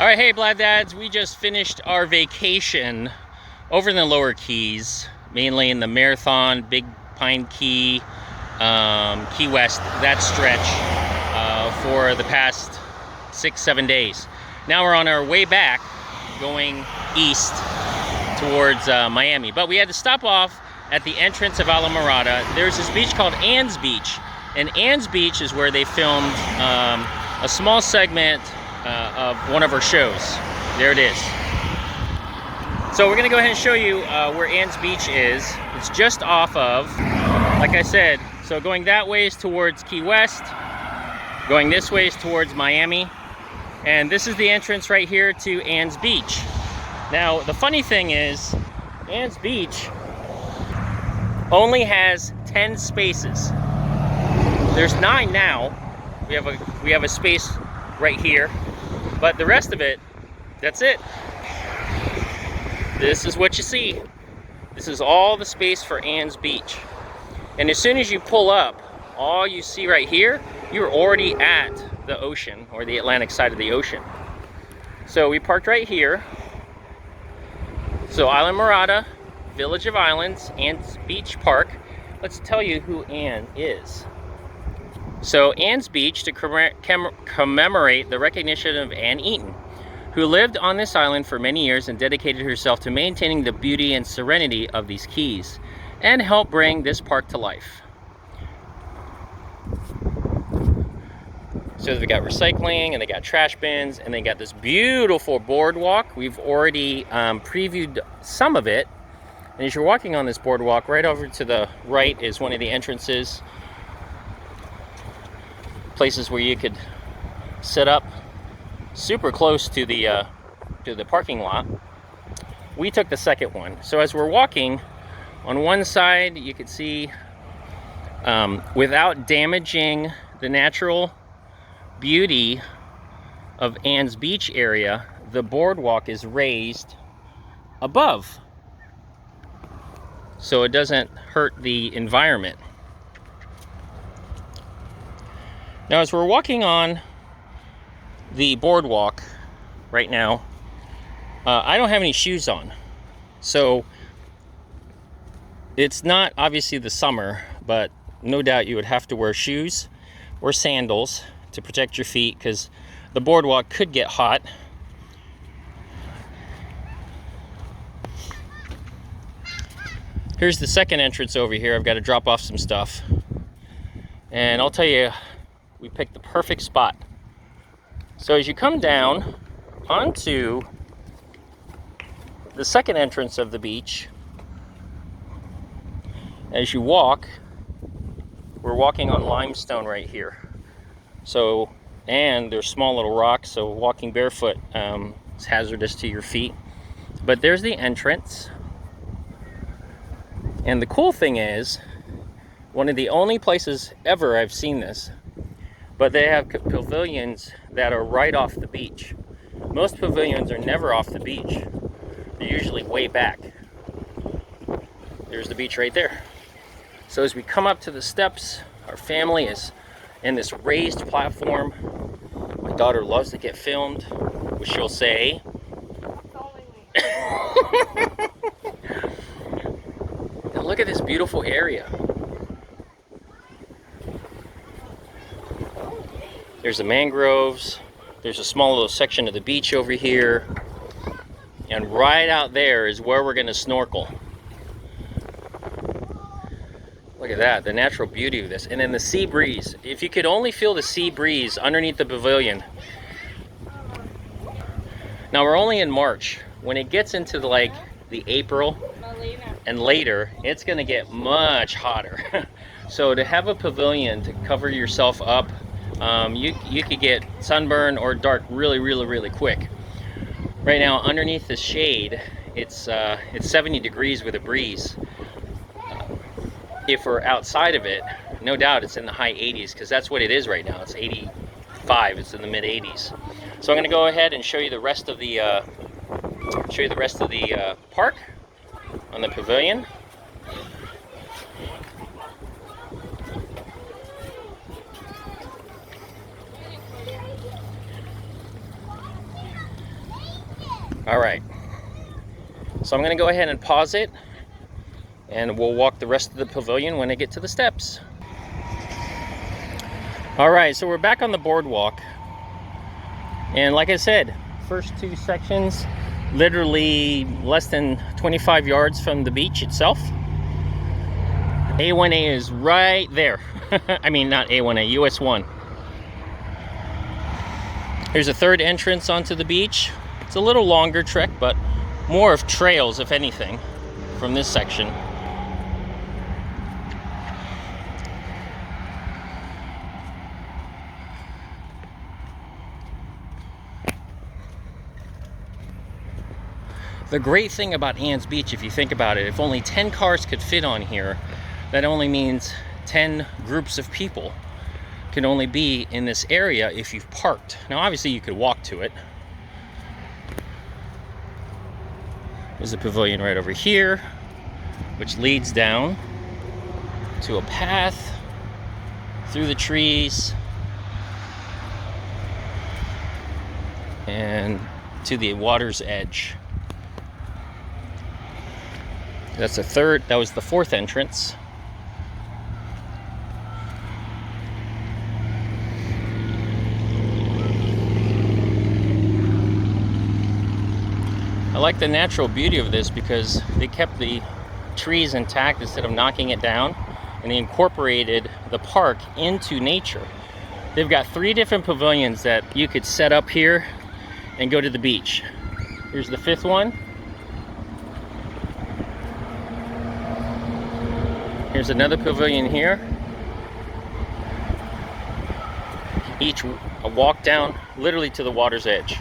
All right, hey Blab Dads, we just finished our vacation over in the lower Keys, mainly in the Marathon, Big Pine Key, Key West, that stretch for the past 6-7 days. Now we're on our way back going east towards Miami, but we had to stop off at the entrance of Islamorada. There's this beach called Ann's Beach, and Ann's Beach is where they filmed a small segment of one of our shows. There it is. So we're gonna go ahead and show you where Ann's Beach is. It's just off of, like I said, so going that way is towards Key West, going this way is towards Miami, and this is the entrance right here to Ann's Beach. Now the funny thing is, Ann's Beach only has 10 spaces. There's 9 now. We have a space right here, but the rest of it, that's it. This is what you see. This is all the space for Ann's Beach. And as soon as you pull up, all you see right here, you're already at the ocean, or the Atlantic side of the ocean. So we parked right here. So Islamorada, Village of Islands, Ann's Beach Park. Let's tell you who Ann is. So Ann's Beach, to commemorate the recognition of Ann Eaton, who lived on this island for many years and dedicated herself to maintaining the beauty and serenity of these keys, and helped bring this park to life. So they got recycling, and they got trash bins, and they got this beautiful boardwalk. We've already previewed some of it. And as you're walking on this boardwalk, right over to the right is one of the entrances. Places where you could set up super close to the parking lot. We took the second one. So as we're walking, on one side you could see, without damaging the natural beauty of Ann's Beach area, the boardwalk is raised above, so it doesn't hurt the environment. Now as we're walking on the boardwalk right now, I don't have any shoes on. So it's not obviously the summer, but no doubt you would have to wear shoes or sandals to protect your feet, because the boardwalk could get hot. Here's the second entrance over here. I've got to drop off some stuff. And I'll tell you, we picked the perfect spot. So as you come down onto the second entrance of the beach, as you walk, we're walking on limestone right here. So, and there's small little rocks, so walking barefoot is hazardous to your feet. But there's the entrance. And the cool thing is, one of the only places ever I've seen this, but they have pavilions that are right off the beach. Most pavilions are never off the beach. They're usually way back. There's the beach right there. So as we come up to the steps, our family is in this raised platform. My daughter loves to get filmed, which she'll say. And look at this beautiful area. There's the mangroves. There's a small little section of the beach over here. And right out there is where we're gonna snorkel. Look at that, the natural beauty of this. And then the sea breeze. If you could only feel the sea breeze underneath the pavilion. Now we're only in March. When it gets into the April and later, it's gonna get much hotter. So to have a pavilion to cover yourself up, you could get sunburn or dark really quick. Right now, underneath the shade, it's 70 degrees with a breeze. If we're outside of it, no doubt it's in the high 80s, because that's what it is right now. It's 85. It's in the mid 80s. So I'm going to go ahead and show you the rest of the park on the pavilion. All right, so I'm gonna go ahead and pause it, and we'll walk the rest of the pavilion when I get to the steps. All right, so we're back on the boardwalk, and like I said, first two sections literally less than 25 yards from the beach itself. A1A is right there. I mean, not A1A, US 1. Here's a third entrance onto the beach. It's a little longer trek, but more of trails, if anything, from this section. The great thing about Ann's Beach, if you think about it, if only 10 cars could fit on here, that only means 10 groups of people can only be in this area if you've parked. Now, obviously, you could walk to it. There's a pavilion right over here, which leads down to a path through the trees and to the water's edge. That's the third, that was the fourth entrance. I like the natural beauty of this because they kept the trees intact instead of knocking it down, and they incorporated the park into nature. They've got 3 different pavilions that you could set up here and go to the beach. Here's the 5th one. Here's another pavilion here. Each a walk down literally to the water's edge.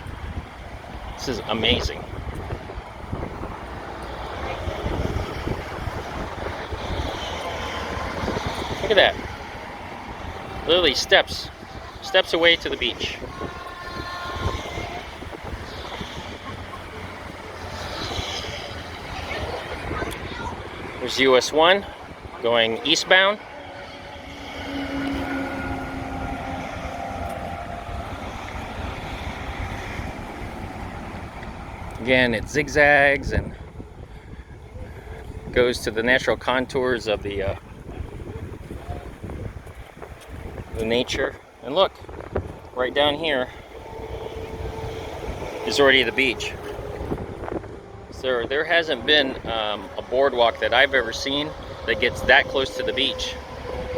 This is amazing. Look at that. Literally steps away to the beach. There's US 1 going eastbound. Again, it zigzags and goes to the natural contours of the nature. And look, right down here is already the beach. So there hasn't been a boardwalk that I've ever seen that gets that close to the beach.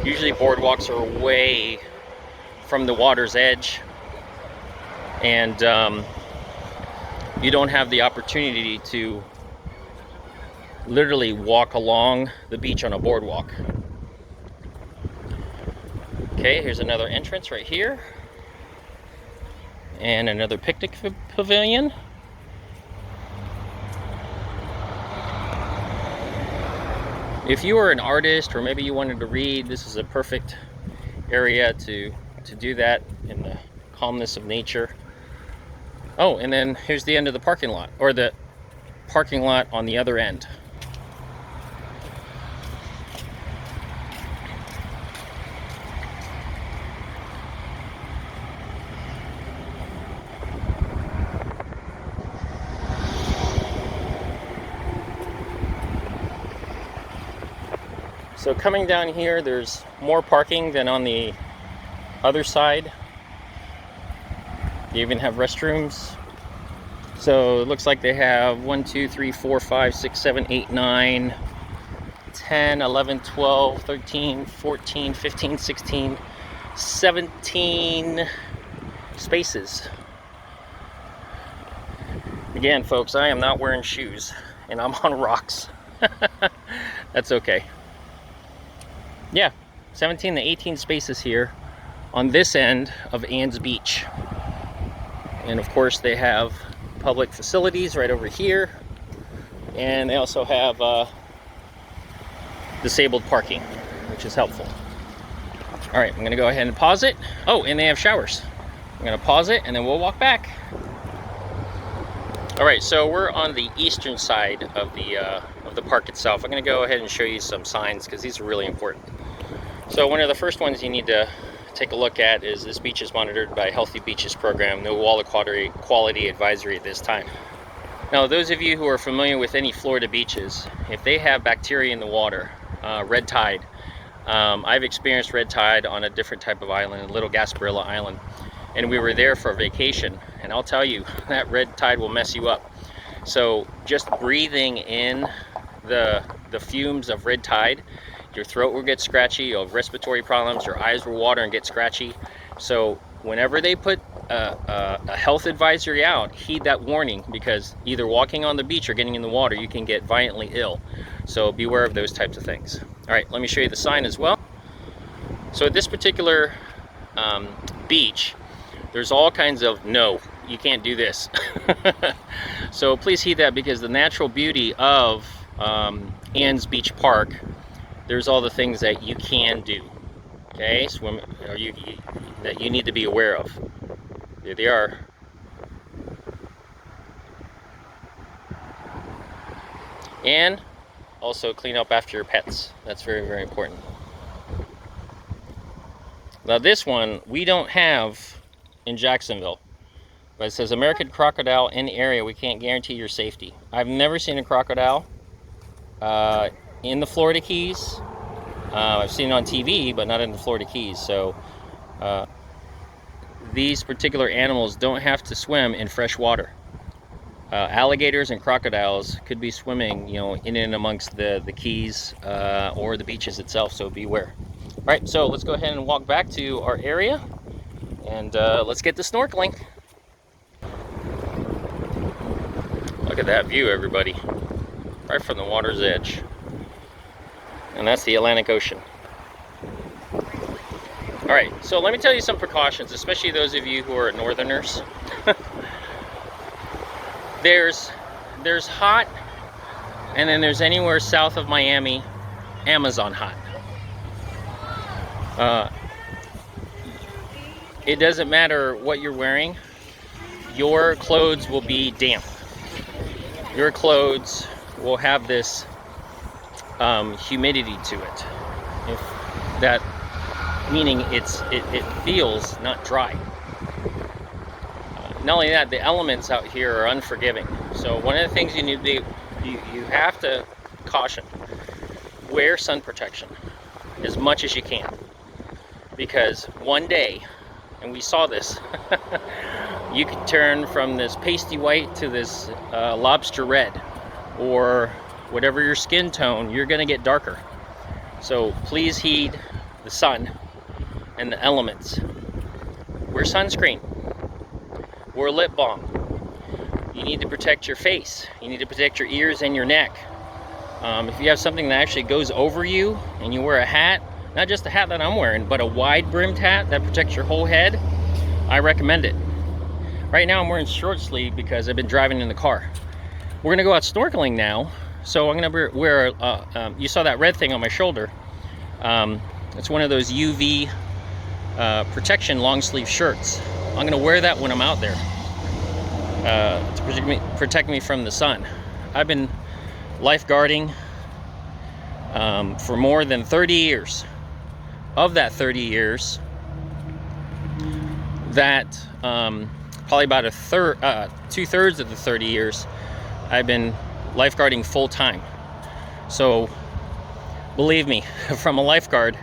Usually boardwalks are away from the water's edge, and you don't have the opportunity to literally walk along the beach on a boardwalk. Okay, here's another entrance right here, and another picnic pavilion. If you were an artist, or maybe you wanted to read, this is a perfect area to do that in the calmness of nature. Oh, and then here's the end of the parking lot, or the parking lot on the other end. So coming down here, there's more parking than on the other side. They even have restrooms. So it looks like they have 1, 2, 3, 4, 5, 6, 7, 8, 9, 10, 11, 12, 13, 14, 15, 16, 17 spaces. Again, folks, I am not wearing shoes and I'm on rocks. That's okay. Yeah, 17 to 18 spaces here on this end of Ann's Beach. And of course they have public facilities right over here, and they also have disabled parking, which is helpful. All right, I'm gonna go ahead and pause it. Oh, and they have showers. I'm gonna pause it and then we'll walk back. All right, so we're on the eastern side of the park itself. I'm gonna go ahead and show you some signs because these are really important. So one of the first ones you need to take a look at is this beach is monitored by Healthy Beaches program, no water quality advisory at this time. Now, those of you who are familiar with any Florida beaches, if they have bacteria in the water, red tide, I've experienced red tide on a different type of island, a little Gasparilla Island, and we were there for a vacation, and I'll tell you, that red tide will mess you up. So just breathing in the fumes of red tide, your throat will get scratchy, you'll have respiratory problems, your eyes will water and get scratchy. So whenever they put a health advisory out, heed that warning, because either walking on the beach or getting in the water, you can get violently ill. So beware of those types of things. All right, let me show you the sign as well. So at this particular beach, there's all kinds of no, you can't do this. So please heed that, because the natural beauty of Ann's Beach Park, there's all the things that you can do. Okay, swim, or that you need to be aware of. There they are. And also clean up after your pets. That's very, very important. Now this one we don't have in Jacksonville, but it says American crocodile in the area. We can't guarantee your safety. I've never seen a crocodile in the Florida Keys. I've seen it on TV, but not in the Florida Keys. So these particular animals don't have to swim in fresh water. Alligators and crocodiles could be swimming, you know, in and amongst the Keys or the beaches itself, so beware. All right, so let's go ahead and walk back to our area, and let's get to snorkeling. Look at that view, everybody, right from the water's edge. And that's the Atlantic Ocean. All right, so let me tell you some precautions, especially those of you who are northerners. There's hot, and then there's anywhere south of Miami, Amazon hot. It doesn't matter what you're wearing, your clothes will be damp. Your clothes will have this humidity to it. Meaning it feels not dry. Not only that, the elements out here are unforgiving. So one of the things you need to do, you have to caution, wear sun protection as much as you can, because one day, and we saw this, you could turn from this pasty white to this lobster red, or whatever your skin tone, you're going to get darker. So please heed the sun and the elements. Wear sunscreen. Wear lip balm. You need to protect your face. You need to protect your ears and your neck. If you have something that actually goes over you and you wear a hat, not just the hat that I'm wearing, but a wide brimmed hat that protects your whole head, I recommend it. Right now I'm wearing short sleeve because I've been driving in the car. We're gonna go out snorkeling now, so I'm gonna wear you saw that red thing on my shoulder. It's one of those UV protection long sleeve shirts. I'm gonna wear that when I'm out there to protect me from the sun. I've been lifeguarding for more than 30 years. Of that 30 years, that probably about two-thirds of the 30 years, I've been lifeguarding full time. So believe me, from a lifeguard,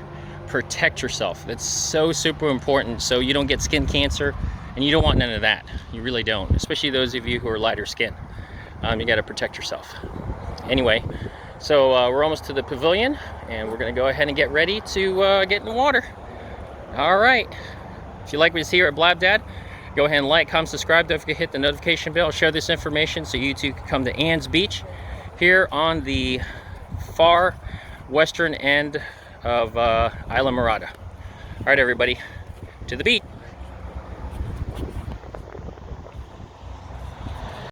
protect yourself. That's so super important, so you don't get skin cancer, and you don't want none of that. You really don't, especially those of you who are lighter skin. You got to protect yourself. Anyway, so we're almost to the pavilion, and we're going to go ahead and get ready to get in the water. All right. If you like what you see here at Blab Dad, go ahead and like, comment, subscribe. Don't forget to hit the notification bell. Share this information so you too can come to Ann's Beach here on the far western end of Islamorada. All right, everybody, to the beach.